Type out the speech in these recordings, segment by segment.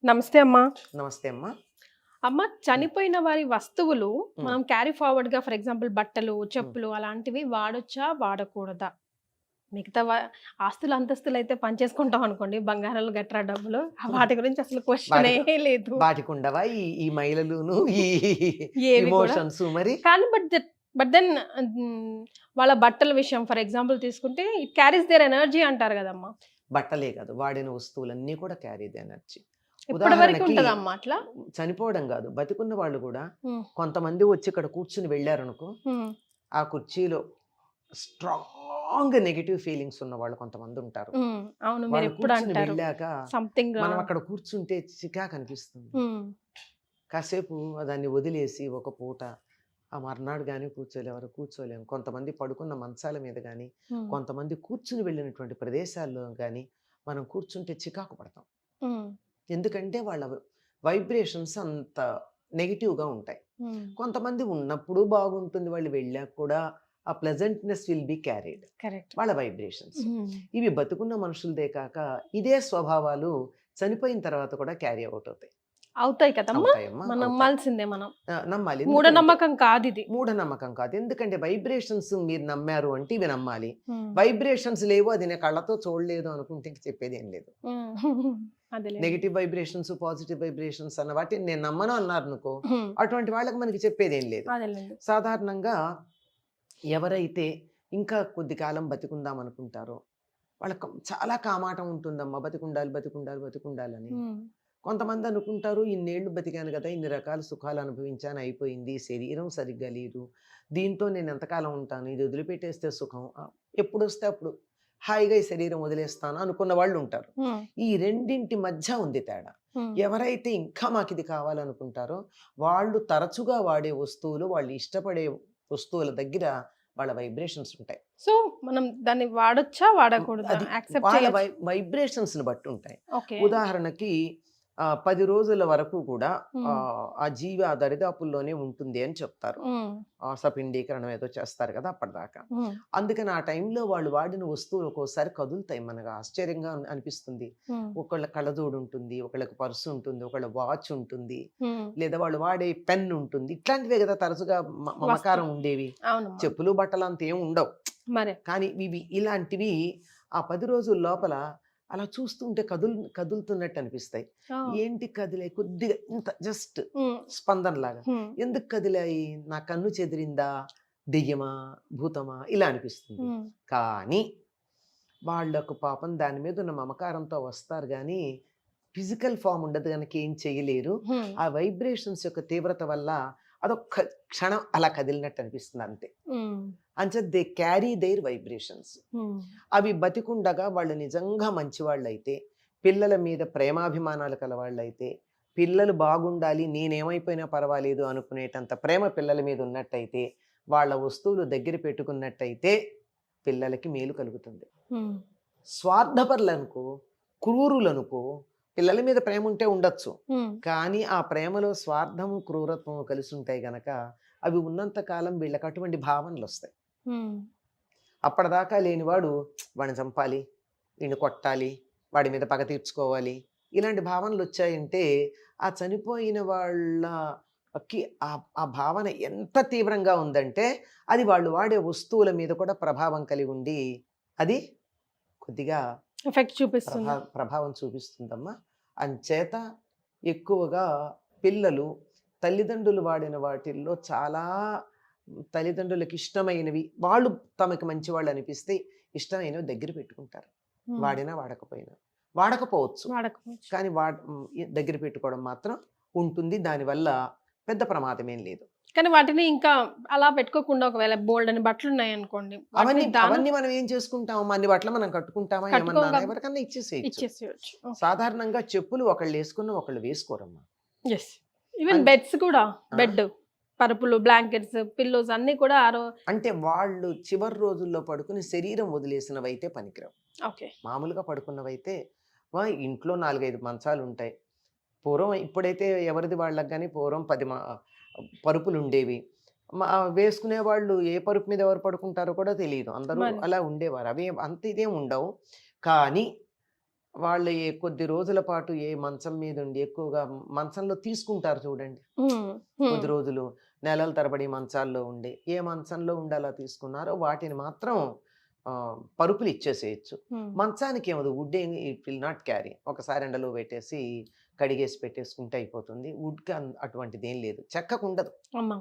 నమస్తే అమ్మా. నమస్తే అమ్మా. అమ్మ, హ్మ్. చనిపోయిన వారి వస్తువులు హ్మ్. మనం క్యారీ ఫార్వర్డ్‌గా ఫర్ ఎగ్జాంపుల్ బట్టలు, హ్మ్. చెప్పులు అలాంటివి వాడొచ్చా? వాడకూడదా? మిగతా ఆస్తులు, అంతస్తులైతే పంచేసుకుంటాం అనుకోండి. బంగారాలు గట్రా డబ్బులు. వాటి గురించి అసలు క్వెషనే వాటికి లేదు. వాటికుండవా ఈ ఈ మైలలును, ఈ ఏవి కూడా. ఎమోషన్స్ మరి? కానీ బట్ దెన్ హ్మ్. వాళ్ళ బట్టల విషయం ఫర్ ఎగ్జాంపుల్ తీసుకుంటే ఇట్ క్యారీస్ దేర్ ఎనర్జీ అంటారు గదమ్మా! బట్టలే కాదు, వాడిన వస్తువులన్నీ కూడా క్యారీ ది ఎనర్జీ. ఎప్పటి వరకు ఉదాహరణకి ఉంటదమ్మా అట్లా? చనిపోవడం కాదు, బతికున్న వాళ్ళు కూడా హ్మ్. కొంతమంది వచ్చి ఇక్కడ కూర్చుని వెళ్ళారనుకో, హ్మ్. ఆ కుర్చీలో స్ట్రాంగ్ నెగెటివ్ ఫీలింగ్స్ ఉన్న వాళ్ళు కొంతమంది ఉంటారు. హ్మ్. అవును. వాళ్ళు మీరెప్పుడు కూర్చుని అంటారు. వెళ్ళాక సంథింగ్ మనం అక్కడ కూర్చుంటే చికాకు అనిపిస్తుంది. హ్మ్. కాసేపు దాన్ని వదిలేసి ఒక పూట ఆ మర్నాడు గానీ కూర్చోలేము. కొంతమంది పడుకున్న మంచాల మీద గానీ, హ్మ్. కొంతమంది కూర్చుని వెళ్ళినటువంటి ప్రదేశాల్లో గానీ, మనం కూర్చుంటే చికాకు పడతాం. హ్మ్. ఎందుకంటే వాళ్ళ వైబ్రేషన్స్ అంత నెగెటివ్‌గా ఉంటాయి. హ్మ్. కొంతమంది ఉన్నప్పుడు బాగుంటుంది. వాళ్ళు వెళ్ళాక కూడా ఆ pleasantness will be carried. Correct. వాళ్ళ వైబ్రేషన్స్. హ్మ్. ఇవి బతికున్న మనుషులదే కాక, ఇదే స్వభావాలు చనిపోయిన తర్వాత కూడా క్యారీ ఔట్ అవుతాయి. అవుతాయి కదమ్మా! అవుతాయమ్మా. మనం అవుతాయి. నమ్మాల్సిందే మనం. నమ్మాలి. ఎందుకంటే మూఢనమ్మకం కాదిది. మూఢనమ్మకం కాదు. ఎందుకంటే వైబ్రేషన్స్ మీరు నమ్మారు అంటే ఇవి నమ్మాలి. హ్మ్. వైబ్రేషన్స్ లేవు, అది నేను కళ్ళతో చూడలేదు అనుకుంటే ఇంక చెప్పేదేం లేదు. హ్మ్. అదేలెండి. నెగెటివ్ వైబ్రేషన్స్, పాజిటివ్ వైబ్రేషన్స్ అన్న వాటిని నేను నమ్మను అన్నారనుకో, హ్మ్. అటువంటి వాళ్ళకి మనకి చెప్పేదేం లేదు. అదేలెండి. సాధారణంగా ఎవరైతే ఇంకా కొద్ది కాలం బతికుందాం అనుకుంటారో, వాళ్ళకి చాలా కామాటం ఉంటుందమ్మా. బతికుండాలని. హ్మ్. కొంతమంది అనుకుంటారు, ఇన్నేళ్ళు బతికాను గదా! ఇన్ని రకాల సుఖాలు అనుభవించాను, అయిపోయింది. శరీరం సరిగ్గా లేదు. దీంతో నేను ఎంతకాలం ఉంటాను? ఇది వదిలిపెట్టేస్తే సుఖం. ఎప్పుడొస్తే అప్పుడు హాయిగా ఈ శరీరం వదిలేస్తాను అనుకున్న వాళ్ళుంటారు. హ్మ్. ఈ రెండింటి మధ్య ఉంది తేడా. హ్మ్. ఎవరైతే ఇంకా మాకిది కావాలనుకుంటారో, వాళ్ళు తరచుగా వాడే వస్తువులు, వాళ్ళు ఇష్టపడే వస్తువుల దగ్గర వాళ్ళ వైబ్రేషన్స్ ఉంటాయి. సో, మనం దాన్ని వాడొచ్చా? వాడకూడదా? అది యాక్సెప్ట్ వాళ్ళ చేయొచ్చు. వైబ్రేషన్స్‌ని బట్టి ఉంటాయి. ఓకే. ఉదాహరణకి 10 రోజుల వరకు కూడా హ్మ్. ఆ జీవి ఆ దరిదాపుల్లోనే ఉంటుంది అని చెప్తారు. హ్మ్. సపిండీకరణం ఏదో చేస్తారు కదా! అప్పటిదాకా. హ్మ్. అందుకని ఆ టైంలో వాళ్ళు వాడిన వస్తువులు ఒక్కోసారి కదులుతాయి. మనకు ఆశ్చర్యంగా అనిపిస్తుంది. హ్మ్. ఒకళ్ళ కళ్ళజోడు ఉంటుంది, ఒకళ్ళకి పర్స్ ఉంటుంది, ఒకళ్ళ వాచ్ ఉంటుంది, హ్మ్. లేదా వాళ్ళు వాడే పెన్ ఉంటుంది. ఇట్లాంటివే కదా తరచుగా వస్తు మమకారం ఉండేవి. అవునమ్మా. చెప్పులు, బట్టలు అంత ఏం ఉండవు. మరే. కానీ ఇలాంటివి ఆ 10 రోజుల లోపల అలా చూస్తుంటే కదులుతున్నట్టు అనిపిస్తాయి. ఓహ్! ఏంటి కదిలాయి? కొద్దిగా ఇంత జస్ట్ హ్మ్. స్పందనలాగా. హ్మ్. ఎందుకు కదిలాయి? నా కన్ను చెదిరిందా? దెయ్యమా? భూతమా? ఇలా అనిపిస్తుంది. హ్మ్. కానీ వాళ్ళకు పాపం దాని మీద ఉన్న మమకారంతో వస్తారు గానీ, ఫిజికల్ ఫార్మ్ ఉండదు గనక ఏం చేయలేరు. హ్మ్. ఆ వైబ్రేషన్స్ యొక్క తీవ్రత వల్ల అదొక్క క్షణం అలా కదిలినట్టు అనిపిస్తుంది అంతే. హ్మ్. అంచేత దే క్యారీ దేర్ వైబ్రేషన్స్. హ్మ్. అవి బతికుండగా వాళ్ళు నిజంగా మంచివాళ్ళైతే, పిల్లల మీద ప్రేమాభిమానాలు కలవాళ్ళైతే, పిల్లలు బాగుండాలి, నేనేమైపోయినా పర్వాలేదు అనుకునేటంత ప్రేమ పిల్లల మీద ఉన్నట్టయితే, వాళ్ళ వస్తువులు దగ్గర పెట్టుకున్నట్టయితే, పిల్లలకి మేలు కలుగుతుంది. హ్మ్. స్వార్థపరులనుకో, క్రూరులనుకో, పిల్లల మీద ప్రేముంటే ఉండొచ్చు. హ్మ్. కానీ ఆ ప్రేమలో స్వార్థము, క్రూరత్వము కలిసుంటాయి గనక, అవి ఉన్నంత కాలం వీళ్ళకి అటువంటి భావనలొస్తాయి. హ్మ్. అప్పటిదాకా లేనివాడు వాడిని చంపాలి, వీడిని కొట్టాలి, వాడి మీద పగ తీర్చుకోవాలి. ఇలాంటి భావనలొచ్చాయంటే, ఆ చనిపోయిన వాళ్ళకి ఆ భావన ఎంత తీవ్రంగా ఉందంటే, అది వాళ్ళు వాడే వస్తువుల మీద కూడా ప్రభావం కలిగుండి, అది కొద్దిగా ఎఫెక్ట్ చూపిస్తుంది. ప్రభావం చూపిస్తుందమ్మా. అంచేత ఎక్కువగా పిల్లలు తల్లిదండ్రులు వాడిన వాటిల్లో చాలా తల్లిదండ్రులకి ఇష్టమైనవి, వాళ్ళు తమకి మంచివాళ్ళనిపిస్తే ఇష్టమైనవి దగ్గర పెట్టుకుంటారు. హ్మ్. వాడినా, వాడకపోయినా. వాడకపోవచ్చు. వాడకపోవచ్చు. కానీ దగ్గర పెట్టుకోవడం మాత్రం ఉంటుంది. దానివల్ల పెద్ద ప్రమాదమేం లేదు. కానీ వాటిని ఇంకా అలా పెట్టుకోకుండా ఒకవేళ బోలెడన్ని బట్టలున్నాయనుకోండి. వాటిని అవన్నీ దానం అవన్నీ మనం ఏం చేసుకుంటామమ్మా? అన్ని బట్టలు మనం కట్టుకుంటామా? కట్టుకోం ఏమన్నానా? గాబ ఎవరికన్నా ఇచ్చేసేయొచ్చు. ఇచ్చేసేయొచ్చు. ఓకే. సాధారణంగా చెప్పులు ఒకళ్ళేసుకున్న ఒకళ్ళు వేసుకోరమ్మా. యెస్. ఈవెన్ అన్ బెడ్స్ కూడా ఆ! బెడ్, పరుపులు, బ్లాంకెట్స్, పిల్లోస్ అన్నీ కూడా అంటే వాళ్ళు చివరి రోజుల్లో పడుకుని శరీరం వదిలేసినవైతే పనికిరావు. ఓకే. మామూలుగా పడుకున్నవైతే ఇంట్లో 4, 5 మంచాలుంటాయి. పూర్వం ఇప్పుడైతే ఎవరిది వాళ్ళకి గాని పూర్వం 10 పరుపులుండేవి. వేసుకునేవాళ్ళు ఏ పరుపు మీద ఎవరు పడుకుంటారో కూడా తెలీదు. అందరూ మరి. అలా ఉండేవారు. అవేం అంత ఇదేం ఉండవు. కానీ వాళ్ళు కొద్ది రోజుల పాటు ఏ మంచం మీద ఉండి ఎక్కువగా మంచంలో తీసుకుంటారు చూడండి. హ్మ్. హ్మ్. కొద్ది రోజులు నెలల తరబడి మంచాల్లో ఉండి ఏ మంచంలో ఉండి అలా తీసుకున్నారో వాటిని మాత్రం పరుపులు ఇచ్చేసేయచ్చు. హ్మ్. మంచానికి ఏమదు wood it will not carry. ఒకసారి ఎండలో పెట్టేసి కడిగేసి పెట్టేసుకుంటే అయిపోతుంది. వుడ్‌కి అటువంటిది ఏం లేదు. చెక్కకు ఉండదు. అమ్మ.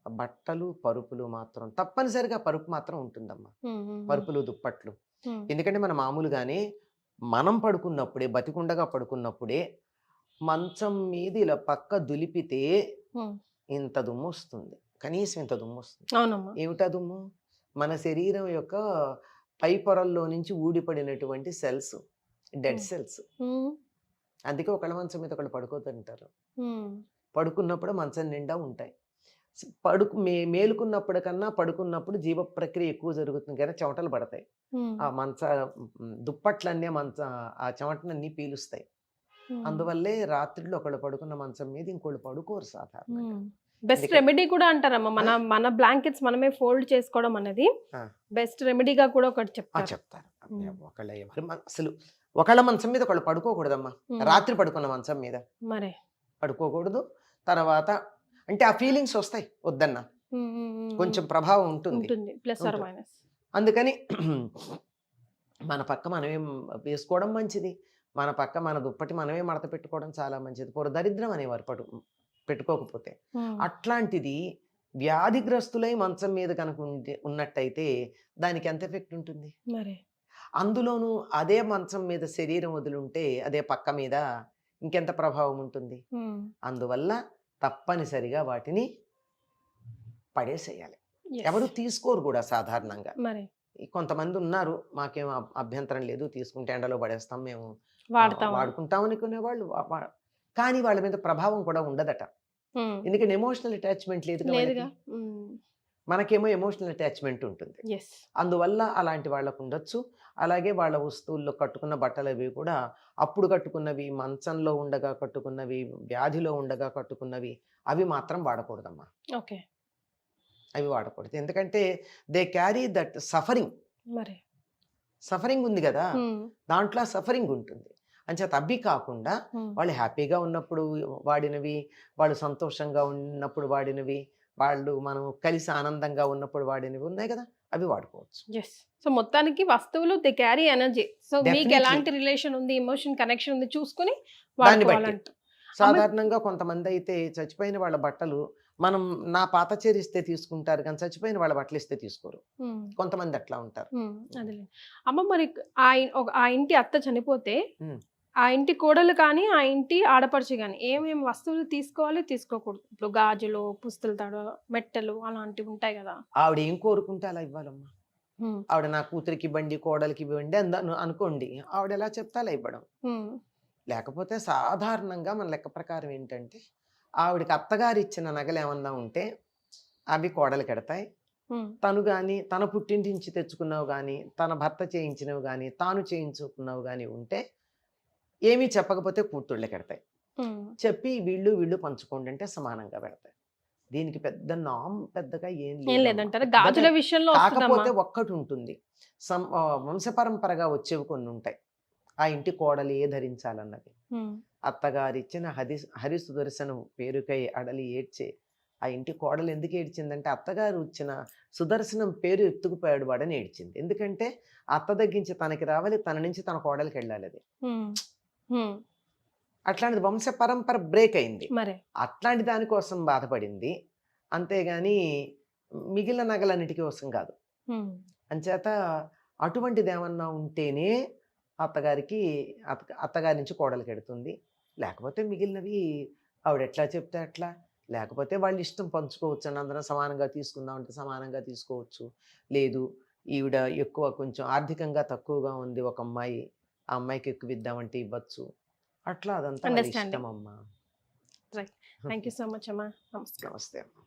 బట్టలు, పరుపులు మాత్రం తప్పనిసరిగా పరుపు మాత్రం ఉంటుందమ్మా. హ్మ్. హ్మ్. హ్మ్. పరుపులు, దుప్పట్లు. హ్మ్. ఎందుకంటే మనం మామూలుగానే మనం పడుకున్నప్పుడే, బతికుండగా పడుకున్నప్పుడే మంచం మీద ఇలా పక్క దులిపితే హ్మ్. ఇంత దుమ్మొస్తుంది. కనీసం ఇంత దుమ్మొస్తుంది. అవునమ్మా. ఏమిటా దుమ్ము? మన శరీరం యొక్క పై పొరల్లో నుంచి ఊడిపడినటువంటి సెల్స్. డెడ్ హ్మ్. సెల్స్. హ్మ్. అందుకే ఒకళ్ళ మంచం మీద ఒకళ్ళు పడుకోవద్దంటారు. హ్మ్. పడుకున్నప్పుడు మంచం నిండా ఉంటాయి. మేలుకున్నప్పుడు కన్నా పడుకున్నప్పుడు జీవ ప్రక్రియ ఎక్కువ జరుగుతుంది గదా! చెమటలు పడతాయి. హ్మ్. ఆ దుప్పట్లన్నీ ఆ చెమటనన్నీ పీలుస్తాయి. హ్మ్. అందువల్లే రాత్రిళ్ళు ఒకళ్ళు పడుకున్న మంచం మీద ఇంకోళ్ళు పడుకోరు సాధారణంగా. హ్మ్. బెస్ట్ ఎందుకంటే రెమెడీ కూడా అంటారమ్మా. ఆ! మన బ్లాంకెట్స్ మనమే ఫోల్డ్ చేసుకోవడం అనేది ఆ! బెస్ట్ రెమెడీగా కూడా ఒకటి ఆ! చెప్తారు. చెప్తారు. హ్మ్. ఒకళ్ళ ఎవరు అసలు ఒకళ్ళ మంచం మీద ఒకళ్ళు పడుకోకూడదమ్మా. హ్మ్. రాత్రి పడుకున్న మంచం మీద మరే. పడుకోకూడదు. తర్వాత అంటే ఆ ఫీలింగ్స్ ఒస్తాయి వద్దన్నా. హ్మ్. హ్మ్. హ్మ్. హ్మ్. కొంచెం ప్రభావం ఉంటుంది. ఉంటుంది. ప్లస్ ఆర్ ఉంటుంది. మైనస్. అందుకని మన పక్క మనమే వేసుకోవడం మంచిది. మన పక్క మన దుప్పటి మనమే మడత పెట్టుకోవడం చాలా మంచిది. దరిద్రం అనేవారు పెట్టుకోకపోతే. హ్మ్. అట్లాంటిది వ్యాధిగ్రస్తులై మంచం మీద కనుక ఉన్నట్టయితే దానికి ఎంత ఎఫెక్ట్ ఉంటుంది? మరే. అందులోనూ అదే మంచం మీద శరీరం వదిలుంటే అదే పక్క మీద ఇంకెంత ప్రభావం ఉంటుంది? హ్మ్. అందువల్ల తప్పనిసరిగా వాటిని పడేసేయాలి. యెస్. ఎవరు తీసుకోరు గూడా సాధారణంగా. మరి. కొంతమందున్నారు. మాకేం అభ్యంతరం లేదు. తీసుకుంటే ఎండలో పడేస్తాం మేము. వాడతామా? వాడుకుంటాం అనుకునేవాళ్ళు వ వ కానీ వాళ్ళ మీద ప్రభావం కూడా ఉండదట. హ్మ్. ఎందుకంటే ఎమోషనల్ అటాచ్‌మెంట్ లేదుగా వాళ్ళకి. లేదుగా. హ్మ్. మనకేమో ఎమోషనల్ అటాచ్‌మెంట్ ఉంటుంది. యెస్. అందువల్ల అలాంటి వాళ్ళకుండొచ్చు. అలాగే వాళ్ళ వస్తువుల్లో కట్టుకున్న బట్టలవి కూడా అప్పుడు కట్టుకున్నవి, మంచంలో ఉండగా కట్టుకున్నవి, వ్యాధిలో ఉండగా కట్టుకున్నవి అవి మాత్రం వాడకూడదమ్మా. ఓకే. అవి వాడకూడదు. ఎందుకంటే దే క్యారీ దట్ సఫరింగ్. మరి. సఫరింగ్ ఉంది గదా! హ్మ్. దాంట్లో ఆ సఫరింగ్ ఉంటుంది. అంచేత అవి కాకుండా హ్మ్. వాళ్ళు హ్యాపీగా ఉన్నప్పుడు వాడినవి, వాళ్ళు సంతోషంగా ఉన్నప్పుడు వాడినవి, మనం కలిసి ఆనందంగా ఉన్నప్పుడు వాడినవి ఉన్నాయి గదా! అవి వాడుకోవచ్చు. యెస్. సో, మొత్తానికి వస్తువులు they carry energy. So, definitely. మీకెలాంటి రిలేషన్ ఉంది, ఎమోషన్ కనెక్షన్ ఉంది చూసుకొని దాన్ని బట్టి. వాడుకోవాలంట. అమ్మ. సాధారణంగా కొంతమందయితే చచ్చిపోయిన వాళ్ళ బట్టలు మనం నా పాత చీర ఇస్తే తీసుకుంటారు గానీ, చచ్చిపోయిన వాళ్ళ బట్టలిస్తే తీసుకోరు. హ్మ్. కొంతమంది అట్లా ఉంటారు. హ్మ్. హ్మ్. అదేలెండి. అమ్మ మరి ఆ ఇంటి అత్త చనిపోతే, హ్మ్. ఆ ఇంటి కోడలు కానీ, ఆ ఇంటి ఆడపడుచు గాని ఏమేమి వస్తువులు తీసుకోవాలి, తీసుకోకూడదు? ఇప్పుడు గాజులు, పుస్తల తాడు, మెట్టెలు అలాంటివి ఉంటాయి గదా! ఆవిడ ఏం కోరుకుంటే అలా ఇవ్వాలమ్మా. హ్మ్. ఆవిడ నా కూతురికి బండి, కోడలికి బండి అనుకోండి. ఆవిడెలా చెప్తే అలా ఇవ్వడం. హ్మ్. లేకపోతే సాధారణంగా మన లెక్క ప్రకారం ఏంటంటే, ఆవిడకి అత్తగారిచ్చిన నగలేమన్నా ఉంటే, అవి కోడలికెడతాయి. హ్మ్. తను గాని, తన పుట్టింటి నుంచి తెచ్చుకున్నవి గాని, తన భర్త చేయించినవి గాని, తాను చేయించుకున్నవి గాని ఉంటే, ఏమీ చెప్పకపోతే కూతుళ్ళకెడతాయి. హ్మ్. చెప్పి వీళ్ళు పంచుకోండి అంటే సమానంగా పెడతాయి. దీనికి పెద్దగా ఏం ఏం లేదమ్మా. లేదంటారా? పెద్దగా గాజుల విషయంలో వస్తదమ్మా. కాకపోతే ఒక్కటుంటుంది. వంశపరంపరగా వచ్చేవి కొన్నుంటాయి. ఆ ఇంటి కోడలే ధరించాలన్నది. హ్మ్. అత్తగారిచ్చిన హరి సుదర్శనం పేరుకై అడలి ఏడ్చే ఆ ఇంటి కోడలు ఎందుకు ఏడ్చిందంటే, అత్తగారు ఇచ్చిన సుదర్శనం పేరు ఎత్తుకుపోయాడు వాడని ఏడ్చింది. ఎందుకంటే, అత్త దగ్గరించి తనకి రావాలి, తన నుంచి తన కోడలికెళ్ళాలది. హ్మ్. హ్మ్. అట్లాంటిది వంశ పరంపర బ్రేక్ అయింది. మరే. అట్లాంటి దాని కోసం బాధపడింది. అంతేగాని మిగిలిన నగలన్నిటి కోసం కాదు. హ్మ్. అంచేత అటువంటిదేమన్నా ఉంటేనే అత్తగారికి అత్తగారి నుంచి కోడలికెడుతుంది. లేకపోతే మిగిలినవి ఆవిడెట్లా చెప్తే అట్లా. లేకపోతే వాళ్ళిష్టం పంచుకోవచ్చండి. అందరం సమానంగా తీసుకుందాం అంటే సమానంగా తీసుకోవచ్చు. లేదు ఈవిడ ఎక్కువ కొంచెం ఆర్థికంగా తక్కువగా ఉంది ఒక అమ్మాయి. ఆ అమ్మాయికి ఎక్కువిద్దామంటే ఇవ్వచ్చు. అట్లా అదంతా వాళ్ళ అండర్‌స్టాండింగ్. ఇష్టమమ్మా. Right. Thank you so much అమ్మా. నమస్కారం. నమస్తే అమ్మ.